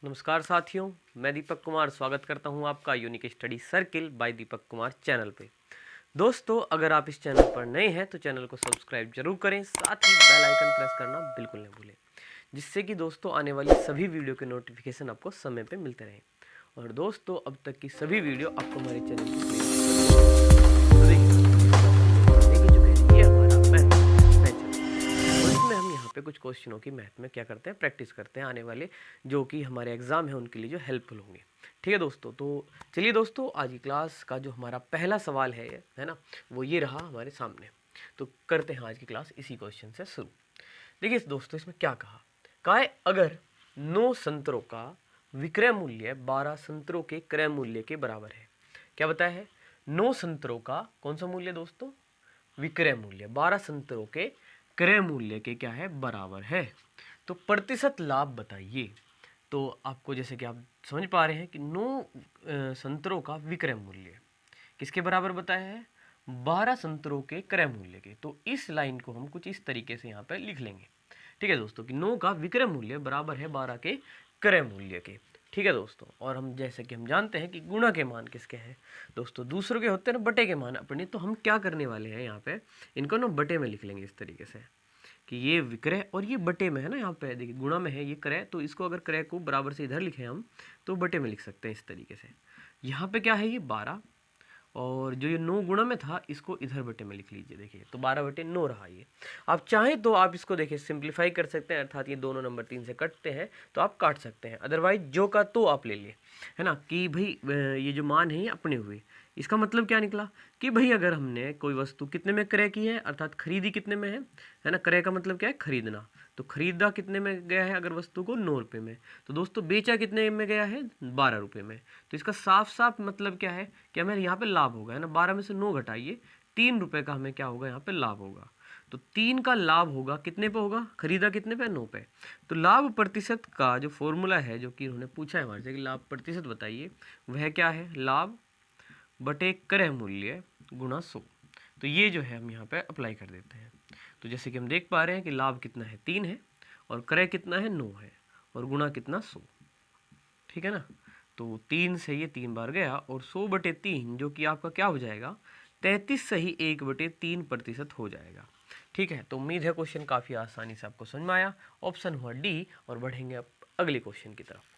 नमस्कार साथियों, मैं दीपक कुमार स्वागत करता हूं आपका unique study circle bye Deepak Kumar channel पे। दोस्तों, अगर आप इस चैनल पर नए हैं तो चैनल को सब्सक्राइब जरूर करें, साथ ही बेल आइकन प्रेस करना बिल्कुल नहीं भूलें, जिससे कि दोस्तों आने वाली सभी वीडियो के नोटिफिकेशन आपको समय पे मिलते रहें। और दोस्तों, अब तक की सभी वीडियो आपको हमारे चैनल पर पे कुछ क्वेश्चनों की मैथ में क्या करते हैं, प्रैक्टिस करते हैं, आने वाले जो कि हमारे एग्जाम है उनके लिए जो हेल्पफुल होंगे। ठीक है दोस्तों, तो चलिए दोस्तों, आज की क्लास का जो हमारा पहला सवाल है ना, वो ये रहा हमारे सामने। तो करते हैं आज की क्लास इसी क्वेश्चन से शुरू। देखिए दोस्तों, इसमें क्या कहा है, अगर 9 संतरों का विक्रय मूल्य 12 संतरों के क्रय मूल्य के बराबर है। क्या बताया है? 9 संतरों का कौन सा मूल्य दोस्तों? विक्रय मूल्य 12 संतरों के क्रय मूल्य के क्या है, बराबर है। तो प्रतिशत लाभ बताइए। तो आपको जैसे कि आप समझ पा रहे हैं कि 9 संतरों का विक्रय मूल्य किसके बराबर बताया है? 12 संतरों के क्रय मूल्य के। तो इस लाइन को हम कुछ इस तरीके से यहाँ पे लिख लेंगे। ठीक है दोस्तों, कि 9 का विक्रय मूल्य बराबर है 12 के क्रय मूल्य के। ठीक है दोस्तों, और हम जैसे कि हम जानते हैं कि गुणा के मान किसके हैं दोस्तों? दूसरों के होते हैं ना, बटे के मान अपने। तो हम क्या करने वाले हैं यहाँ पे, इनको ना बटे में लिख लेंगे इस तरीके से कि ये विक्रय और ये बटे में है ना। यहाँ पे देखिए गुणा में है ये क्रय, तो इसको अगर क्रय को बराबर से इधर लिखें हम तो बटे में लिख सकते हैं इस तरीके से। यहाँ पे क्या है, ये 12, और जो ये 9 गुणा में था इसको इधर बटे में लिख लीजिए। देखिए तो 12/9 रहा ये। आप चाहें तो आप इसको देखिए सिंप्लीफाई कर सकते हैं, अर्थात ये दोनों नंबर 3 से कटते हैं तो आप काट सकते हैं। अदरवाइज जो का तो आप ले लिए, है ना, कि भाई ये जो मान है ये अपने हुए। इसका मतलब क्या निकला कि भाई अगर हमने कोई वस्तु कितने में क्रय की है, अर्थात खरीदी कितने में है ना। क्रय का मतलब क्या है? खरीदना। तो खरीदा कितने में गया है अगर वस्तु को? 9 रुपये में। तो दोस्तों बेचा कितने में गया है? 12 रुपये में। तो इसका साफ साफ मतलब क्या है कि हमें यहाँ पे लाभ होगा, है ना। 12 में से 9 घटाइए, 3 रुपये का हमें क्या होगा यहाँ पे? लाभ होगा। तो 3 का लाभ होगा, कितने पे होगा? खरीदा कितने पे? 9 पे। तो लाभ प्रतिशत का जो फॉर्मूला है, जो कि उन्होंने पूछा है हमारे से कि लाभ प्रतिशत बताइए, वह क्या है? लाभ बटे क्रय मूल्य गुणा 100। तो ये जो है हम यहाँ पे अप्लाई कर देते हैं। तो जैसे कि हम देख पा रहे हैं कि लाभ कितना है? 3 है, और क्रय कितना है? 9 है, और गुणा कितना? 100। ठीक है ना। तो 3 से ये 3 बार गया, और 100/3 जो कि आपका क्या हो जाएगा? 33 सही 1/3% हो जाएगा। ठीक है, तो उम्मीद है क्वेश्चन काफ़ी आसानी से आपको समझ में आया। ऑप्शन हुआ डी, और बढ़ेंगे अब अगले क्वेश्चन की तरफ।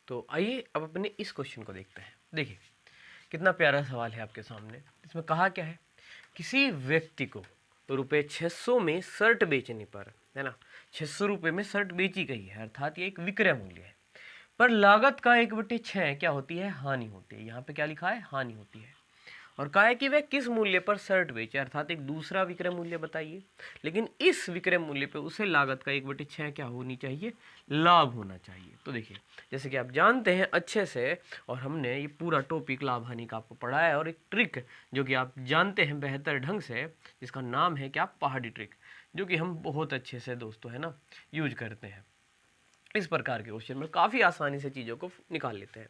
तो आइए अब अपने इस क्वेश्चन को देखते हैं। देखिए कितना प्यारा सवाल है आपके सामने। इसमें कहा क्या है, किसी व्यक्ति को रुपये 600 में शर्ट बेचने पर, है ना, 600 रुपये में शर्ट बेची गई है, अर्थात ये एक विक्रय मूल्य है, पर लागत का 1/6 क्या होती है? हानि होती है। यहाँ पे क्या लिखा है? हानि होती है। और कहा है कि वह किस मूल्य पर शर्ट बेचे, अर्थात एक दूसरा विक्रय मूल्य बताइए। लेकिन इस विक्रय मूल्य पे उसे लागत का 1/6 क्या होनी चाहिए? लाभ होना चाहिए। तो देखिए जैसे कि आप जानते हैं अच्छे से, और हमने ये पूरा टॉपिक लाभ हानि का आपको पढ़ाया है, और एक ट्रिक जो कि आप जानते हैं बेहतर ढंग से, जिसका नाम है क्या? पहाड़ी ट्रिक, जो कि हम बहुत अच्छे से दोस्तों, है ना, यूज करते हैं। इस प्रकार के क्वेश्चन में काफ़ी आसानी से चीज़ों को निकाल लेते हैं।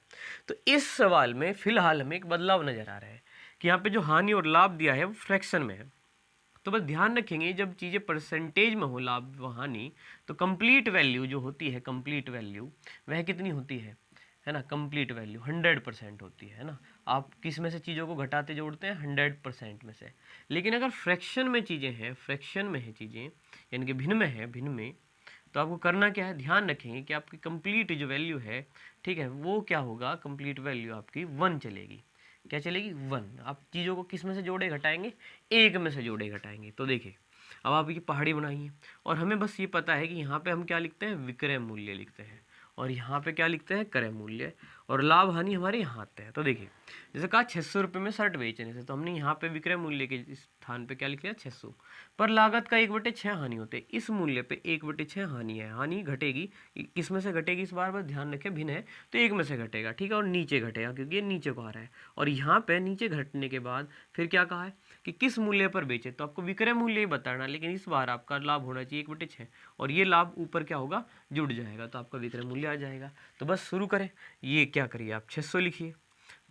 तो इस सवाल में फिलहाल हमें एक बदलाव नज़र आ रहा है कि यहाँ पे जो हानि और लाभ दिया है वो फ्रैक्शन में है। तो बस ध्यान रखेंगे, जब चीज़ें परसेंटेज में हो, लाभ व हानि, तो कंप्लीट वैल्यू जो होती है, कंप्लीट वैल्यू वह कितनी होती है ना। कंप्लीट वैल्यू 100% होती है ना। आप किस में से चीज़ों को घटाते जोड़ते हैं? 100% में से। लेकिन अगर फ्रैक्शन में चीज़ें हैं, फ्रैक्शन में है चीज़ें, यानी कि भिन्न में है, भिन्न में, तो आपको करना क्या है? ध्यान रखेंगे कि आपकी कंप्लीट जो वैल्यू है, ठीक है, वो क्या होगा? कंप्लीट वैल्यू आपकी 1 चलेगी। क्या चलेगी? 1। आप चीज़ों को किस में से जोड़े घटाएंगे? एक में से जोड़े घटाएंगे। तो देखिए अब आप ये पहाड़ी बनाइए, और हमें बस ये पता है कि यहाँ पे हम क्या लिखते हैं? विक्रय मूल्य लिखते हैं, और यहाँ पे क्या लिखते हैं? क्रय मूल्य, और लाभ हानि हमारे यहाँ आते हैं। तो देखिए जैसे कहा 600 रुपये में शर्ट बेचने से, तो हमने यहाँ पे विक्रय मूल्य के स्थान पे क्या लिख लिया? 600, पर लागत का 1/6 हानि होते हैं। इस मूल्य पे 1/6 हानि है। हानि घटेगी, किस में से घटेगी? इस बार बस ध्यान रखें, भिन्न है तो एक में से घटेगा, ठीक है, और नीचे घटेगा क्योंकि ये नीचे को आ रहा है। और यहाँ पे नीचे घटने के बाद फिर क्या कहा है कि किस मूल्य पर बेचे, तो आपको विक्रय मूल्य ही बताना, लेकिन इस बार आपका लाभ होना चाहिए 1/6, और ये लाभ ऊपर क्या होगा? जुड़ जाएगा, तो आपका विक्रय मूल्य आ जाएगा। तो बस शुरू करें। ये क्या करिए आप? 600 लिखिए,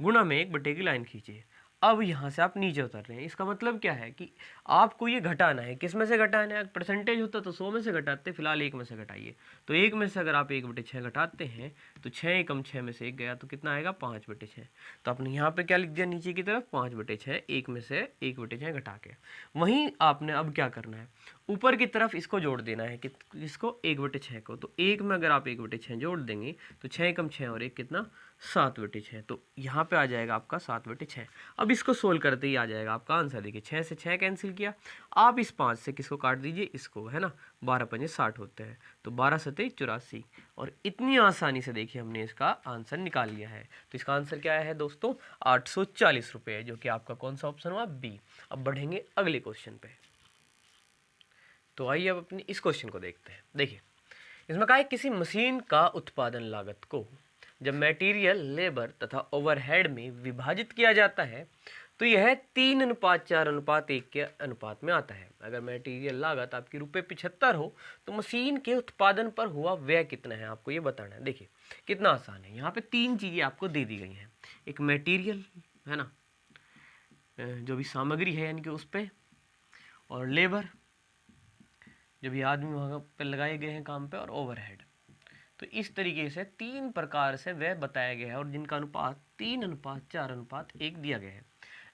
गुणा में 1 बटे की लाइन खींचिए। अब यहाँ से आप नीचे उतर रहे हैं, इसका मतलब क्या है कि आपको ये घटाना है। किस में से घटाना है? परसेंटेज होता तो 100 में से घटाते, फिलहाल 1 में से घटाइए। तो 1 में से अगर आप 1/6 घटाते हैं तो 6 एकम 6 में से 1 गया तो कितना आएगा? 5/6। तो आपने यहाँ पे क्या लिख दिया नीचे की तरफ? 5/6, 1 में से 1/6 घटा के। वहीं आपने अब क्या करना है, ऊपर की तरफ इसको जोड़ देना है कि इसको 1/6 को। तो 1 में अगर आप 1/6 जोड़ देंगे तो 6 एकम 6 और 1 कितना? 7/6। तो यहाँ पे आ जाएगा आपका 7/6। अब इसको सोल्व करते ही आ जाएगा आपका आंसर। देखिए 6 से 6 कैंसिल किया, आप इस 5 से किसको काट दीजिए? इसको, है ना। 12 पंजे 60 होते हैं, तो 12 सते 84। और इतनी आसानी से देखिए हमने इसका आंसर निकाल लिया है। तो इसका आंसर क्या है दोस्तों? 840 रुपये, जो कि आपका कौन सा ऑप्शन हुआ? बी। अब बढ़ेंगे अगले क्वेश्चन पे। तो आइए अब अपने इस क्वेश्चन को देखते हैं। देखिए इसमें कहा है किसी मशीन का उत्पादन लागत को जब मटेरियल, लेबर तथा ओवरहेड में विभाजित किया जाता है तो यह 3:4:1 के अनुपात में आता है। अगर मटेरियल लागत आपकी ₹75 हो तो मशीन के उत्पादन पर हुआ व्यय कितना है, आपको ये बताना है। देखिए कितना आसान है, यहाँ पे 3 चीज़ें आपको दे दी गई हैं। एक मटेरियल, है ना, जो भी सामग्री है यानी कि उस पर, और लेबर, जो भी आदमी वहाँ पर लगाए गए हैं काम पे, और ओवरहेड। तो इस तरीके से 3 प्रकार से वह बताया गया है और जिनका अनुपात 3:4:1 दिया गया है।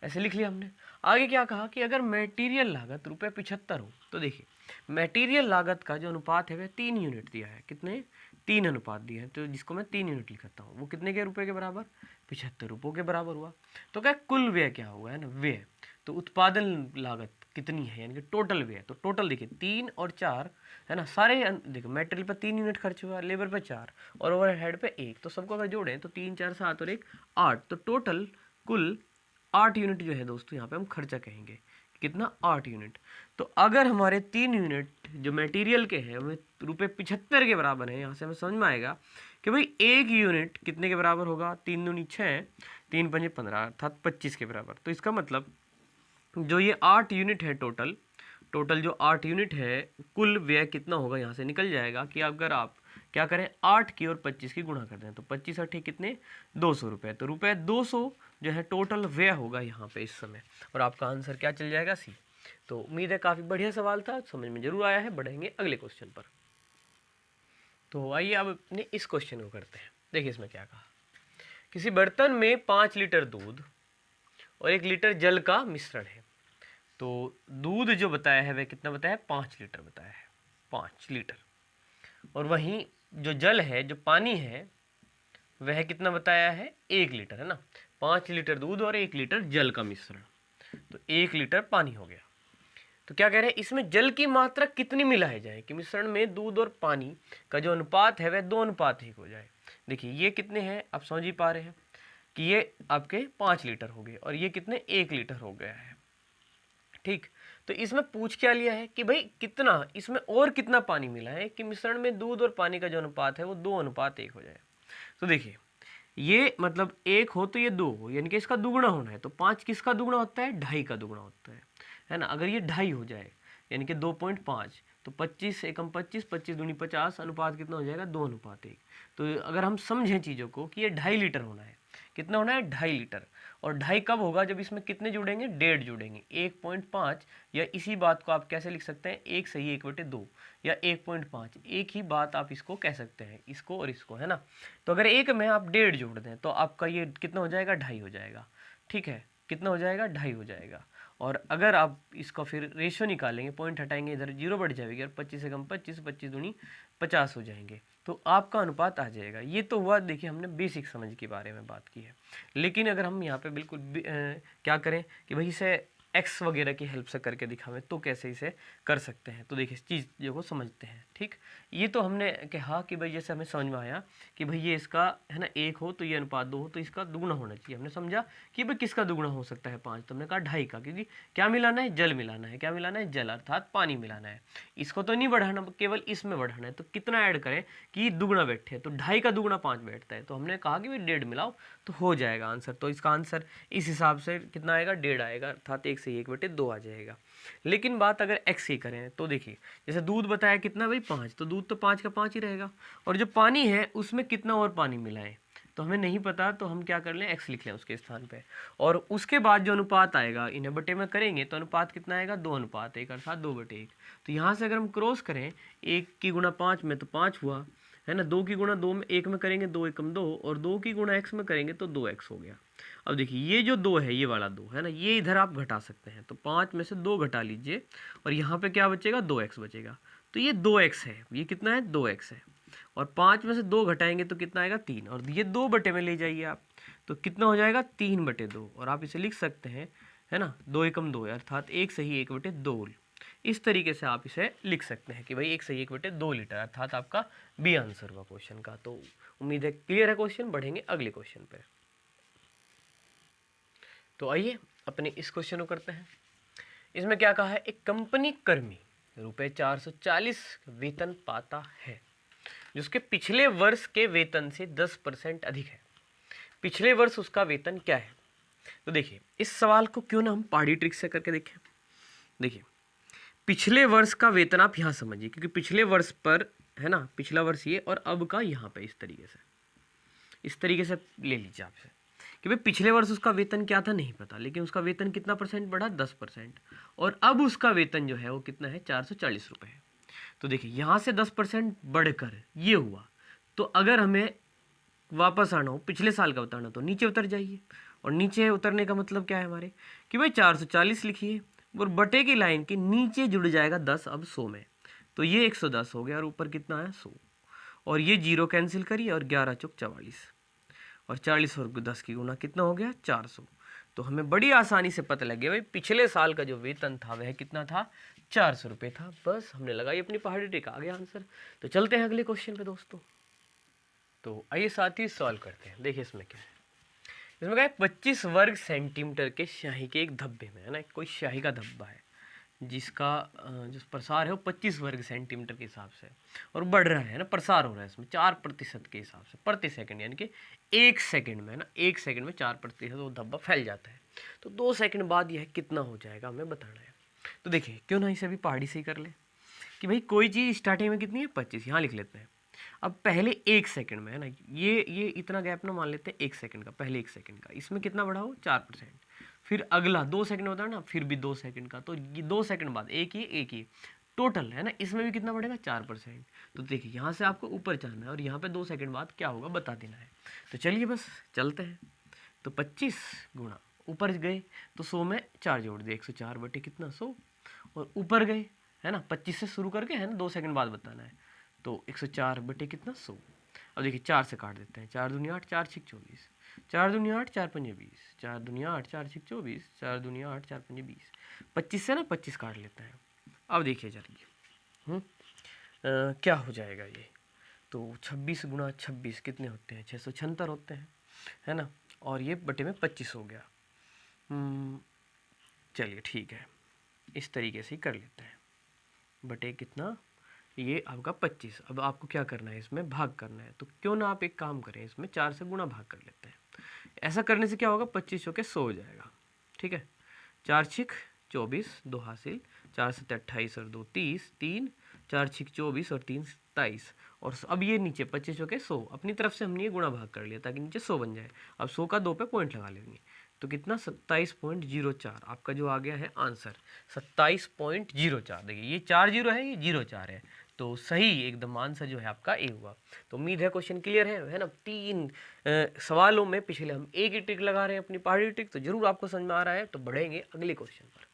ऐसे लिख लिया हमने। आगे क्या कहा कि अगर मटेरियल लागत ₹75 हो तो देखिए मटेरियल लागत का जो अनुपात है वह 3 यूनिट दिया है। कितने? 3 अनुपात दिए हैं, तो जिसको मैं 3 यूनिट लिखता हूँ वो कितने के रुपए के बराबर? 75 रुपयों के बराबर हुआ। तो क्या कुल व्यय क्या हुआ, है ना, व्यय। तो उत्पादन लागत कितनी है यानी कि टोटल व्यय। तो टोटल देखिए 3 और 4, है ना, सारे देखो मटेरियल पर 3 यूनिट खर्च हुआ, लेबर पर 4 और ओवरहेड पे 1। तो सबको अगर जोड़ें तो 3 4 7 और 1 8। तो टोटल कुल 8 यूनिट जो है दोस्तों यहाँ पे हम खर्चा कहेंगे। कितना? 8 यूनिट। तो अगर हमारे 3 यूनिट जो मटेरियल के हैं वे ₹75 के बराबर है, यहाँ से हमें समझ में आएगा कि भाई 1 यूनिट कितने के बराबर होगा? 3 दूनी 6, 3 पंजे 15 अर्थात 25 के बराबर। तो इसका मतलब जो ये 8 यूनिट है टोटल जो 8 यूनिट है, कुल व्यय कितना होगा यहाँ से निकल जाएगा कि अगर आप क्या करें 8 की और 25 की गुणा कर दें तो 25 8 कितने? 200 रुपये। तो ₹200 जो है टोटल व्यय होगा यहाँ पे इस समय। और आपका आंसर क्या चल जाएगा? सी। तो उम्मीद है काफ़ी बढ़िया सवाल था, समझ में जरूर आया है। बढ़ेंगे अगले क्वेश्चन पर। तो आइए अब अपने इस क्वेश्चन को करते हैं। देखिए इसमें क्या कहा, किसी बर्तन में 5 लीटर दूध और 1 लीटर जल का मिश्रण है। तो दूध जो बताया है वह कितना बताया है? 5 लीटर बताया है, 5 लीटर। और वहीं जो जल है, जो पानी है, वह कितना बताया है? 1 लीटर, है ना। 5 लीटर दूध और 1 लीटर जल का मिश्रण, तो 1 लीटर पानी हो गया। तो क्या कह रहे हैं, इसमें जल की मात्रा कितनी मिलाई जाए कि मिश्रण में दूध और पानी का जो अनुपात है वह 2:1 हो जाए। देखिए ये कितने हैं, आप समझ ही पा रहे हैं कि ये आपके 5 लीटर हो गए और ये कितने? 1 लीटर हो गया है। ठीक, तो इसमें पूछ क्या लिया है कि भाई कितना इसमें और कितना पानी मिला है कि मिश्रण में दूध और पानी का जो अनुपात है वो 2:1 हो जाए। तो देखिए ये मतलब 1 हो तो ये 2 हो, यानी कि इसका दुगुना होना है। तो 5 किसका दुगुना होता है? 2.5 का दुगुना होता है ना। अगर ये 2.5 हो जाए यानी कि 2.5, तो 25 एकम 25, 25 दूनी 50, अनुपात कितना हो जाएगा? 2:1। तो अगर हम समझें चीज़ों को कि ये 2.5 लीटर होना है, कितना होना है? 2.5 लीटर। और 2.5 कब होगा? जब इसमें कितने जुड़ेंगे? 1.5 जुड़ेंगे। 1.5, या इसी बात को आप कैसे लिख सकते हैं? 1 सही 1/2 या 1.5, एक ही बात आप इसको कह सकते हैं, इसको और इसको, है ना। तो अगर 1 में आप 1.5 जोड़ दें तो आपका ये कितना हो जाएगा? 2.5 हो जाएगा। ठीक है, कितना हो जाएगा? 2.5 हो जाएगा। और अगर आप इसका फिर रेशियो निकालेंगे, पॉइंट हटाएंगे, इधर 0 बढ़ जाएगी और 25 से कम 25, 25 दूनी 50 हो जाएंगे, तो आपका अनुपात आ जाएगा। ये तो हुआ, देखिए हमने बेसिक समझ के बारे में बात की है। लेकिन अगर हम यहाँ पे बिल्कुल क्या करें कि भाई इसे एक्स वगैरह की हेल्प से करके दिखावें तो कैसे इसे कर सकते हैं, तो देखिए इस चीज़ को समझते हैं। ठीक, ये तो हमने कहा कि भाई जैसे हमें समझ में आया कि भाई ये इसका, है ना, 1 हो तो ये अनुपात 2 हो तो इसका दुगुना होना चाहिए। हमने समझा कि भाई किसका दुगुना हो सकता है? 5। तो हमने कहा 2.5 का, क्योंकि क्या मिलाना है? जल मिलाना है। क्या मिलाना है? जल, अर्थात पानी मिलाना है। इसको तो नहीं बढ़ाना, केवल इसमें बढ़ाना है। तो कितना ऐड करें कि दुगुना बैठे? तो 2.5 का दुगुना 5 बैठता है। तो हमने कहा कि भाई 1.5 मिलाओ तो हो जाएगा आंसर। तो इसका आंसर इस हिसाब से कितना आएगा? 1.5 आएगा, अर्थात 1 से 1/2 आ जाएगा। लेकिन बात अगर एक्स की करें तो देखिए जैसे दूध बताया कितना भाई? 5, तो दूध तो 5 का 5 ही रहेगा। और जो पानी है उसमें कितना और पानी मिलाएं? तो हमें नहीं पता तो हम क्या कर लें, x लिख लें उसके स्थान पे, और उसके बाद जो अनुपात आएगा इन्हें बटे में करेंगे तो अनुपात कितना आएगा, 2:1 अर्थात 2/1। तो यहाँ से अगर हम क्रॉस करें 1 की गुणा 5 में तो 5 हुआ है ना, 2 की गुणा 2 में 1 में करेंगे 2 एकम 2, और 2 की गुणा x में करेंगे तो 2x हो गया। अब देखिए ये जो 2 है, ये वाला 2 है ना, ये इधर आप घटा सकते हैं, तो 5 में से 2 घटा लीजिए और यहाँ पे क्या बचेगा, 2x बचेगा। तो ये 2x है, ये कितना है, 2x है, और 5 में से 2 घटाएंगे तो कितना आएगा, 3, और ये 2 बटे में ले जाइए आप, तो कितना हो जाएगा, 3/2, और आप इसे लिख सकते हैं, है ना, 2 एकम 2 अर्थात 1 सही 1/2। इस तरीके से आप इसे लिख सकते हैं कि भाई 1 सही 1/2 लीटर, अर्थात आपका बी आंसर हुआ क्वेश्चन का। तो उम्मीद है क्लियर है क्वेश्चन, बढ़ेंगे अगले क्वेश्चन पे। तो आइए अपने इस क्वेश्चन को करते हैं। इसमें क्या कहा है, एक कंपनी कर्मी रुपए 440 वेतन पाता है जिसके पिछले वर्ष के वेतन से 10% अधिक है। पिछले वर्ष उसका वेतन क्या है। तो देखिए इस सवाल को क्यों ना हम पहाड़ी ट्रिक से करके देखें। देखिए पिछले वर्ष का वेतन आप यहाँ समझिए, क्योंकि पिछले वर्ष पर है ना, पिछला वर्ष ये और अब का यहाँ पे इस तरीके से ले लीजिए आपसे कि भाई पिछले वर्ष उसका वेतन क्या था नहीं पता, लेकिन उसका वेतन कितना परसेंट बढ़ा, 10%, और अब उसका वेतन जो है वो कितना है, 440 रुपये है। तो देखिए यहाँ से 10% बढ़कर ये हुआ, तो अगर हमें वापस आना हो, पिछले साल का बताना, तो नीचे उतर जाइए, और नीचे उतरने का मतलब क्या है हमारे कि भाई 440 लिखिए और बटे की लाइन के नीचे जुड़ जाएगा 10 अब 100 में, तो ये 110 हो गया, और ऊपर कितना है 100, और ये 0 कैंसिल करिए, और 11 चौक 44, और 40 और 10 की गुना कितना हो गया, 400। तो हमें बड़ी आसानी से पता लग गया भाई पिछले साल का जो वेतन था वह कितना था, 400 रुपये था। बस हमने लगाई अपनी पहाड़ी ट्रिक, आ गया आंसर। तो चलते हैं अगले क्वेश्चन पे दोस्तों। तो आइए साथ ही सॉल्व करते हैं। देखिए इसमें क्या है, इसमें क्या है, 25 वर्ग सेंटीमीटर के स्याही के एक धब्बे में, है ना, कोई स्याही का धब्बा है जिसका जो प्रसार है वो 25 वर्ग सेंटीमीटर के हिसाब से, और बढ़ रहा है ना, प्रसार हो रहा है इसमें 4% के हिसाब से प्रति सेकंड, यानी कि 1 सेकंड में, है ना, 1 सेकंड में 4% वो धब्बा फैल जाता है। तो 2 सेकंड बाद यह कितना हो जाएगा हमें बताना है। तो देखिए क्यों ना इसे भी पहाड़ी से ही कर ले कि भाई कोई चीज़ स्टार्टिंग में कितनी है, 25, यहाँ लिख लेते हैं। अब पहले 1 सेकंड में, है ना, ये इतना गैप ना मान लेते हैं 1 सेकंड का, पहले 1 सेकंड का, इसमें कितना बढ़ा हो, 4%, फिर अगला 2 सेकंड होता है ना, फिर भी 2 सेकंड का, तो ये 2 सेकंड बाद एक ही टोटल, है ना, इसमें भी कितना बढ़ेगा, 4%। तो देखिए यहाँ से आपको ऊपर जाना है और यहाँ पे 2 सेकंड बाद क्या होगा बता देना है। तो चलिए बस चलते हैं। तो 25 गुणा ऊपर गए तो 100 में 4 जोड़ दिए, 104 बटे कितना 100, और ऊपर गए, है ना, 25 से शुरू करके, है ना, 2 सेकंड बाद बताना है, तो 104 बटे कितना 100। अब देखिए 4 से काट देते हैं, 4 दूनी 8, 4 छिक 24, 4 दूनी 8, 4 पंजे 20, 4 दूनी 8, 4 छिक 24, 4 दूनी 8, 4 पंजे 20, 25 से ना 25 काट लेते हैं। अब देखिए जरिए क्या हो जाएगा ये, तो 26 गुणा 26 कितने होते हैं, 676 होते हैं, है ना, और ये बटे में 25 हो गया। चलिए ठीक है, इस तरीके से ही कर लेते हैं, बटे कितना, ये आपका 25। अब आपको क्या करना है, इसमें भाग करना है, तो क्यों ना आप एक काम करें, इसमें 4 से गुणा भाग कर लेते हैं। ऐसा करने से क्या होगा, 25 होके 100 हो जाएगा, ठीक है, 4 छिक 24, 2 हासिल, 4 से 28 और 2 30, 3 4 छिक 24 और 3 27, और अब ये नीचे 25 होके 100, अपनी तरफ से हमने ये गुणा भाग कर लिया ताकि नीचे 100 बन जाए। अब 100 का 2 पे पॉइंट लगा लेंगे, तो कितना 27.04 आपका जो आ गया है आंसर, 27.04। देखिए ये 4 जीरो है, ये 04 है, तो सही एकदम आंसर जो है आपका ए हुआ। तो उम्मीद है क्वेश्चन क्लियर है ना। 3 सवालों में पिछले हम एक ही ट्रिक लगा रहे हैं, अपनी पहाड़ी ट्रिक, तो जरूर आपको समझ में आ रहा है। तो बढ़ेंगे अगले क्वेश्चन पर।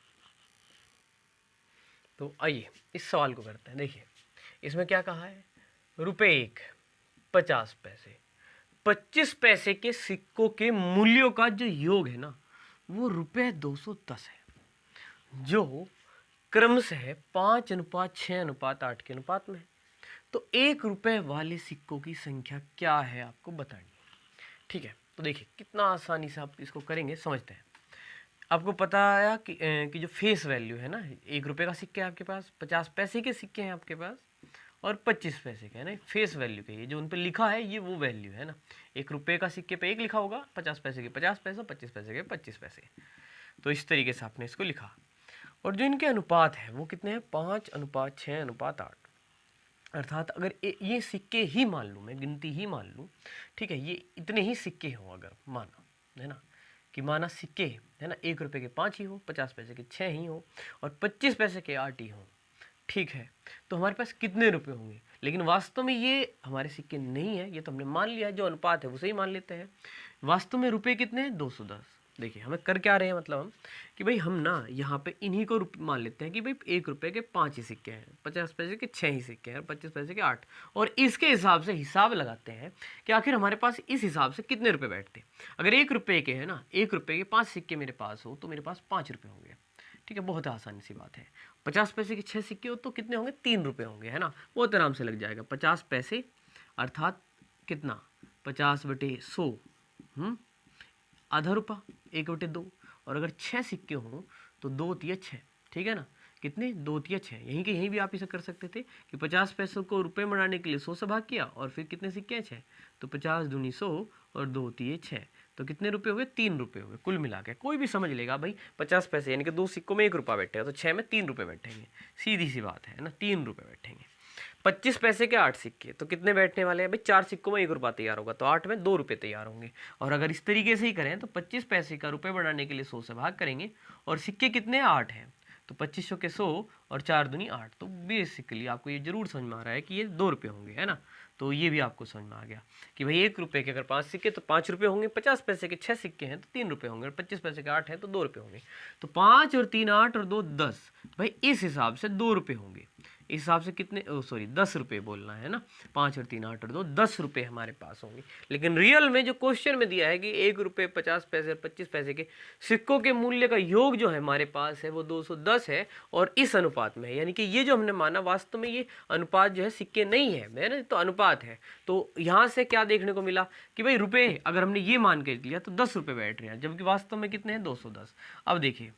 तो आइए इस सवाल को करते हैं। देखिए इसमें क्या कहा है, रुपए 1 50 पैसे 25 पैसे के सिक्कों के मूल्यों का जो योग है ना, वो रुपए 210 है, जो क्रमशः 5:6:8 के अनुपात में है। तो 1 रुपए वाले सिक्कों की संख्या क्या है आपको बतानी है, ठीक है। तो देखिए कितना आसानी से आप इसको करेंगे, समझते हैं। आपको पता है कि जो फेस वैल्यू है ना, 1 रुपए का सिक्का है आपके पास, 50 पैसे के सिक्के हैं आपके पास, और 25 पैसे के, है ना, फेस वैल्यू के, ये जो उन पे लिखा है ये वो वैल्यू है ना। 1 रुपए का सिक्के पे 1 लिखा होगा, 50 पैसे के 50 पैसे, 25 पैसे के 25 पैसे। तो इस तरीके से आपने इसको लिखा, और जो इनके अनुपात है वो कितने हैं, 5:6:8। अर्थात अगर ये सिक्के ही मान लूँ, मैं गिनती ही मान लूँ, ठीक है, ये इतने ही सिक्के हों अगर माना, है ना, कि माना सिक्के है ना 1 रुपये के 5 ही हो, 50 पैसे के 6 ही हो और 25 पैसे के 8 ही हों, ठीक है, तो हमारे पास कितने रुपए होंगे। लेकिन वास्तव में ये हमारे सिक्के नहीं है, ये तो हमने मान लिया है, जो अनुपात है उसे ही मान लेते हैं। वास्तव में रुपए कितने हैं, 210। देखिए हमें कर क्या रहे हैं, मतलब हम कि भाई हम ना यहाँ पे इन्हीं को मान लेते हैं कि भाई 1 रुपये के 5 ही सिक्के हैं, 50 पैसे के 6 ही सिक्के हैं और 25 पैसे के 8, और इसके हिसाब से हिसाब लगाते हैं कि आखिर हमारे पास इस हिसाब से कितने रुपए बैठते। अगर 1 रुपये के है ना, 1 रुपये के 5 सिक्के मेरे पास हो तो मेरे पास 5 रुपये होंगे, ठीक है, बहुत आसानी सी बात है। 50 पैसे के 6 सिक्के हो तो कितने होंगे, 3 रुपये होंगे, है ना, बहुत आराम से लग जाएगा। 50 पैसे अर्थात कितना, 50/100, आधा रुपया, 1/2, और अगर 6 सिक्के हों तो 2 तिया 6, ठीक है ना, कितने, 2 तिया 6। यहीं के यहीं भी आप इसे कर सकते थे कि 50 पैसों को रुपए में बनाने के लिए 100 से भाग किया और फिर कितने सिक्के हैं, 6, तो 50 दूनी 100 और 2 तिये 6, तो कितने रुपए हुए, 3 रुपये हुए कुल मिला के। कोई भी समझ लेगा भाई 50 पैसे यानी कि 2 सिक्कों में 1 रुपया बैठेगा, तो 6 में 3 रुपये बैठेंगे, सीधी सी बात है ना, 3 रुपये बैठेंगे। 25 पैसे के 8 सिक्के तो कितने बैठने वाले हैं भाई, 4 सिक्कों में 1 रुपया तैयार होगा, तो 8 में 2 रुपये तैयार होंगे। और अगर इस तरीके से ही करें तो 25 पैसे का रुपये बनाने के लिए 100 से भाग करेंगे, और सिक्के कितने, 8 हैं, तो 2500 के 100 और 4 दूनी 8, तो बेसिकली आपको ये जरूर समझ में आ रहा है कि ये 2 रुपये होंगे, है ना। तो ये भी आपको समझ में आ गया कि भाई 1 रुपये के अगर 5 सिक्के तो 5 रुपये होंगे, 50 पैसे के 6 सिक्के हैं तो 3 रुपये होंगे, और 25 पैसे के 8 हैं तो 2 रुपये होंगे। तो 5 और 3 8 और 2 10, भाई इस हिसाब से 2 रुपये होंगे। इस हिसाब से कितने, 10 रुपये बोलना है ना, 5 और 3 8 और 2 10 रुपये हमारे पास होंगे। लेकिन रियल में जो क्वेश्चन में दिया है कि 1 रुपये 50 पैसे और 25 पैसे के सिक्कों के मूल्य का योग जो है हमारे पास है वो 210 है, और इस अनुपात में है, यानी कि ये जो हमने माना वास्तव में ये अनुपात जो है सिक्के नहीं है ना, तो अनुपात है। तो यहाँ से क्या देखने को मिला कि भाई रुपये अगर हमने ये मान के लिया तो 10 रुपये बैठ रहे हैं, जबकि वास्तव में कितने हैं, 210। अब देखिए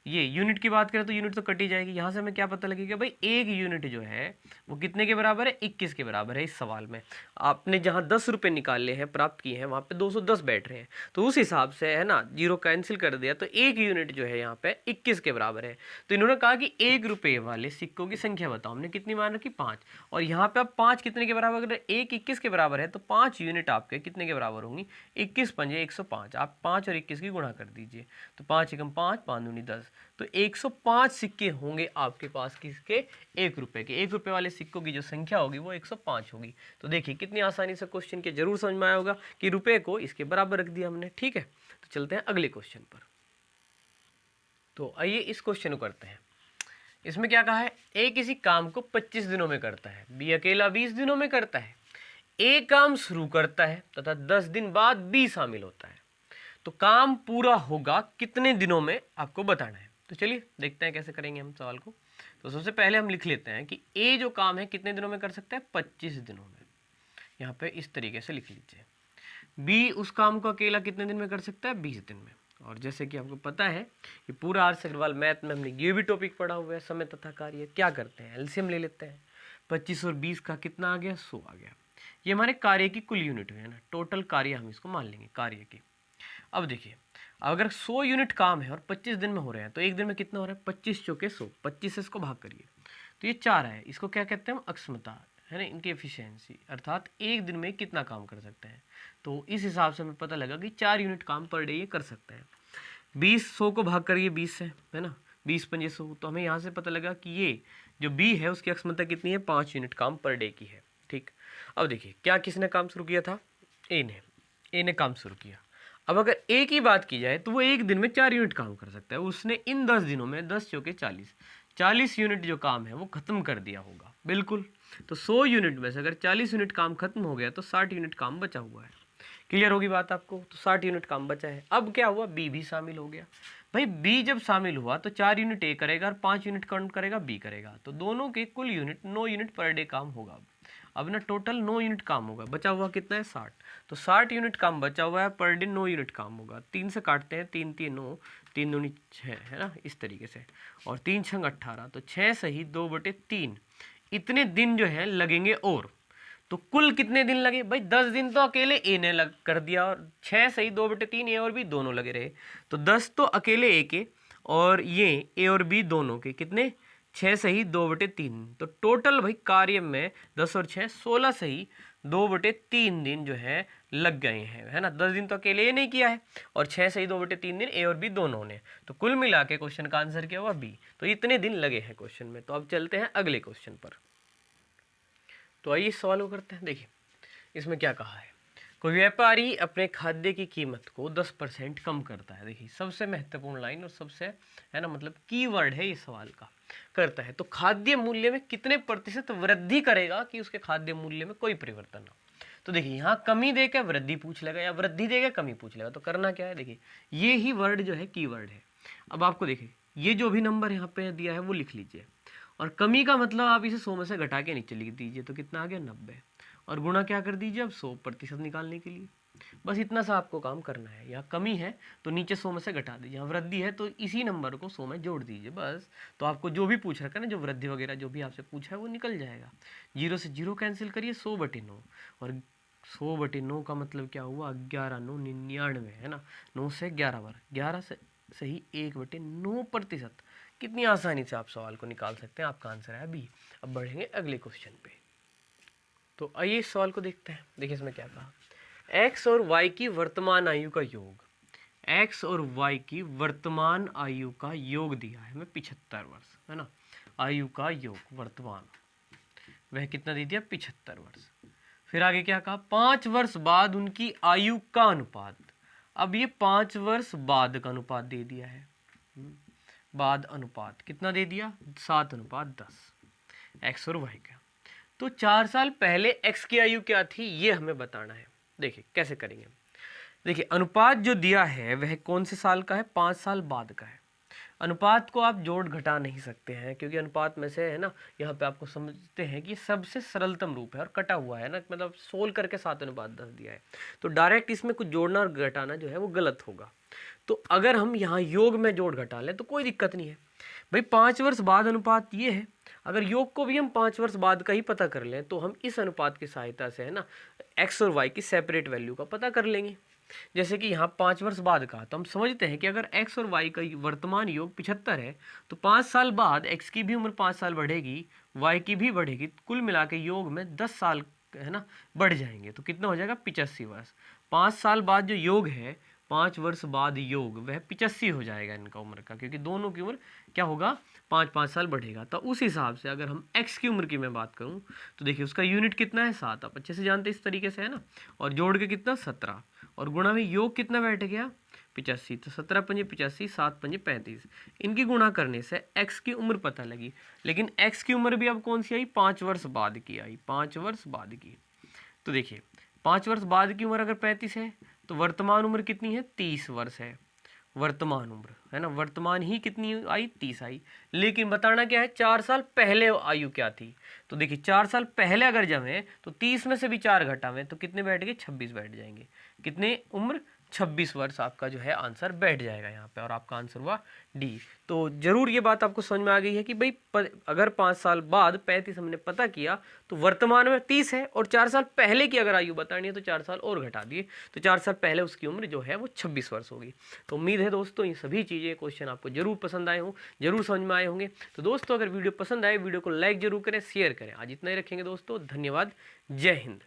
ये यूनिट की बात करें तो यूनिट तो कटी जाएगी, यहाँ से हमें क्या पता लगेगा भाई एक यूनिट जो है वो कितने के बराबर है, 21 के बराबर है। इस सवाल में आपने जहाँ 10 रुपये निकाले हैं, प्राप्त किए हैं, वहाँ पे 210 बैठ रहे हैं, तो उस हिसाब से है ना, जीरो कैंसिल कर दिया तो एक यूनिट जो है यहाँ पे 21 के बराबर है। तो इन्होंने कहा कि 1 रुपये वाले सिक्कों की संख्या बताओ, हमने कितनी मान रखी, 5, और यहाँ पे अब 5 कितने के बराबर, अगर 1 21 के बराबर है तो 5 यूनिट आपके कितने के बराबर होंगी, 21 पंजे 105, आप 5 और 21 की गुणा कर दीजिए, तो 5 एकम 5 5 दूनी 10, तो 105 सिक्के होंगे आपके पास, किसके, 1 रुपये के। 1 रुपये वाले सिक्कों की जो संख्या होगी वो 105 होगी। तो देखिए कितनी आसानी से क्वेश्चन के जरूर समझ में आया होगा कि रुपये को इसके बराबर रख दिया हमने, ठीक है। तो चलते हैं अगले क्वेश्चन पर। तो आइए इस क्वेश्चन को करते हैं। इसमें क्या कहा है, ए किसी काम को 25 दिनों में करता है, बी अकेला 20 दिनों में करता है। ए काम शुरू करता है तथा 10 दिन बाद बी शामिल होता है, तो काम पूरा होगा कितने दिनों में, आपको बताना है। तो चलिए देखते हैं कैसे करेंगे हम सवाल को। तो सबसे पहले हम लिख लेते हैं कि ए जो काम है कितने दिनों में कर सकता है, 25 दिनों में, यहाँ पे इस तरीके से लिख लीजिए। बी उस काम को अकेला कितने दिन में कर सकता है, 20 दिन में। और जैसे कि आपको पता है कि पूरा आर अग्रवाल मैथ में हमने ये भी टॉपिक पढ़ा हुआ है, समय तथा कार्य। क्या करते हैं, एलसीएम ले लेते हैं, 25 और 20 का कितना आ गया, 100 आ गया। ये हमारे कार्य की कुल यूनिट हुई है ना, टोटल कार्य हम इसको मान लेंगे कार्य की। अब देखिए अगर 100 यूनिट काम है और 25 दिन में हो रहे हैं तो एक दिन में कितना हो रहा है, 25 चौके 100, 25 से इसको भाग करिए तो ये 4 है। इसको क्या कहते हैं हम, अक्षमता, है ना, इनकी एफिशिएंसी, अर्थात एक दिन में कितना काम कर सकते हैं। तो इस हिसाब से हमें पता लगा कि 4 यूनिट काम पर डे ये कर सकते हैं। 20 100 को भाग करिए 20 से, है ना, 20 पंजे 100, तो हमें यहाँ से पता लगा कि ये जो बी है उसकी अक्षमता कितनी है, 5 यूनिट काम पर डे की है, ठीक। अब देखिए क्या किसने काम शुरू किया था, ए ने काम शुरू किया। अब अगर ए की बात की जाए तो वो एक दिन में 4 यूनिट काम कर सकता है। उसने इन 10 दिनों में 10 चौके 40 यूनिट जो काम है वो खत्म कर दिया होगा, बिल्कुल। तो 100 यूनिट में से अगर 40 यूनिट काम खत्म हो गया तो 60 यूनिट काम बचा हुआ है। क्लियर होगी बात आपको, तो 60 यूनिट काम बचा है। अब क्या हुआ, बी भी शामिल हो गया। भाई बी जब शामिल हुआ तो 4 यूनिट ए करेगा और 5 यूनिट कौन करेगा, बी करेगा, तो दोनों के कुल यूनिट 9 यूनिट पर डे काम होगा। अब ना टोटल 9 यूनिट काम होगा, बचा हुआ कितना है, 60, तो 60 यूनिट काम बचा हुआ है, पर डे 9 यूनिट काम होगा। 3 से काटते हैं, 3 3 9, 3 दूनी 6, है ना, इस तरीके से, और 3 6 18, तो 6 सही 2/3 इतने दिन जो है लगेंगे। और तो कुल कितने दिन लगे भाई, 10 दिन तो अकेले ए ने लग कर दिया, और 6 सही 2/3 ए और बी दोनों लगे रहे, तो 10 तो अकेले ए के और ये ए और बी दोनों के कितने, 6 सही 2/3। तो टोटल भाई कार्य में 10 और 6 16 सही 2/3 दिन जो है लग गए हैं, है ना। 10 दिन तो अकेले ये नहीं किया है, और 6 सही 2/3 दिन ए और बी दोनों ने, तो कुल मिला के क्वेश्चन का आंसर क्या हुआ बी। तो इतने दिन लगे हैं क्वेश्चन में। तो अब चलते हैं अगले क्वेश्चन पर। तो आइए इस सवाल को करते हैं। देखिए इसमें क्या कहा है, कोई व्यापारी अपने खाद्य की कीमत को 10% कम करता है। देखिए सबसे महत्वपूर्ण लाइन और सबसे, है ना, मतलब कीवर्ड है ये सवाल का, करता है। तो खाद्य मूल्य में कितने प्रतिशत वृद्धि करेगा कि उसके खाद्य मूल्य में कोई परिवर्तन ना हो। तो देखिए यहाँ कमी देकर वृद्धि पूछ लेगा या वृद्धि देकर कमी पूछ लेगा। तो करना क्या है, देखिए ये ही वर्ड जो है कीवर्ड है। अब आपको देखिए ये जो भी नंबर यहाँ पे दिया है वो लिख लीजिए, और कमी का मतलब आप इसे 100 में से घटा के नीचे लिख दीजिए। तो कितना आ गया 90, और गुणा क्या कर दीजिए अब 100% निकालने के लिए। बस इतना सा आपको काम करना है। यहाँ कमी है तो नीचे 100 में से घटा दीजिए, यहाँ वृद्धि है तो इसी नंबर को 100 में जोड़ दीजिए बस। तो आपको जो भी पूछ रखा है ना, जो वृद्धि वगैरह जो भी आपसे पूछा है वो निकल जाएगा। 0 से 0 कैंसिल करिए, 100/9, और 100/9 का मतलब क्या हुआ, 11 9 99, है ना। 9 से 11 बार 11 से सही 1/9%। कितनी आसानी से आप सवाल को निकाल सकते हैं। आपका आंसर है बी। अब बढ़ेंगे अगले क्वेश्चन पे। तो आइए इस सवाल को देखते हैं। देखिए इसमें क्या कहा, x और y की वर्तमान आयु का योग, x और y की वर्तमान आयु का योग दिया है हमें 75 वर्ष, है ना। आयु का योग वर्तमान वह कितना दे दिया, 75 वर्ष। फिर आगे क्या कहा, 5 वर्ष बाद उनकी आयु का अनुपात। अब ये 5 वर्ष बाद का अनुपात दे दिया है, बाद अनुपात कितना दे दिया, 7:10 x और y का। तो 4 साल पहले x की आयु क्या थी ये हमें बताना है। देखिए कैसे करेंगे। देखिए अनुपात जो दिया है वह कौन से साल का है, 5 साल बाद का है। अनुपात को आप जोड़ घटा नहीं सकते हैं, क्योंकि अनुपात में से, है ना, यहाँ पे आपको समझते हैं कि सबसे सरलतम रूप है और कटा हुआ है ना, मतलब सोल करके 7:10 दिया है। तो डायरेक्ट इसमें कुछ जोड़ना और घटाना जो है वो गलत होगा। तो अगर हम यहाँ योग में जोड़ घटा लें तो कोई दिक्कत नहीं है भाई। 5 वर्ष बाद अनुपात ये है, अगर योग को भी हम 5 वर्ष बाद का ही पता कर लें तो हम इस अनुपात की सहायता से, है ना, x और y की सेपरेट वैल्यू का पता कर लेंगे। जैसे कि यहाँ 5 वर्ष बाद का, तो हम समझते हैं कि अगर x और y का वर्तमान योग 75 है तो 5 साल बाद x की भी उम्र 5 साल बढ़ेगी, y की भी बढ़ेगी, कुल मिला के योग में 10 साल, है ना, बढ़ जाएंगे। तो कितना हो जाएगा, 85 वर्ष। 5 साल बाद जो योग है, 5 वर्ष बाद योग, वह 85 हो जाएगा इनका उम्र का, क्योंकि दोनों की उम्र क्या होगा, 5-5 साल बढ़ेगा। तो उस हिसाब से अगर हम x की उम्र की मैं बात करूं तो देखिए उसका यूनिट कितना है, 7। आप अच्छे से जानते हैं इस तरीके से, है ना। और जोड़ के कितना, 17, और गुणा में योग कितना बैठ गया, 85। तो 17×5 85, 7×5 35। इनकी गुणा करने से x की उम्र पता लगी। लेकिन x की उम्र भी अब कौन सी आई, 5 वर्ष बाद की आई, 5 वर्ष बाद की। तो देखिए 5 वर्ष बाद की उम्र अगर 35 है तो वर्तमान उम्र कितनी है, 30 वर्ष है वर्तमान उम्र, है ना। वर्तमान ही कितनी आई, 30 आई। लेकिन बताना क्या है, 4 साल पहले आयु क्या थी। तो देखिए 4 साल पहले अगर जमें तो 30 में से भी 4 घटावें तो कितने बैठ गए, 26 बैठ जाएंगे। कितने उम्र, 26 वर्ष आपका जो है आंसर बैठ जाएगा यहाँ पे, और आपका आंसर हुआ डी। तो जरूर ये बात आपको समझ में आ गई है कि भाई अगर 5 साल बाद 35 हमने पता किया तो वर्तमान में 30 है, और 4 साल पहले की अगर आयु बतानी है तो 4 साल और घटा दिए, तो 4 साल पहले उसकी उम्र जो है वो 26 वर्ष होगी। तो उम्मीद है दोस्तों ये सभी चीज़ें, क्वेश्चन आपको जरूर पसंद आए हों, जरूर समझ में आए होंगे। तो दोस्तों अगर वीडियो पसंद आए, वीडियो को लाइक जरूर करें, शेयर करें। आज इतना ही रखेंगे दोस्तों, धन्यवाद, जय हिंद।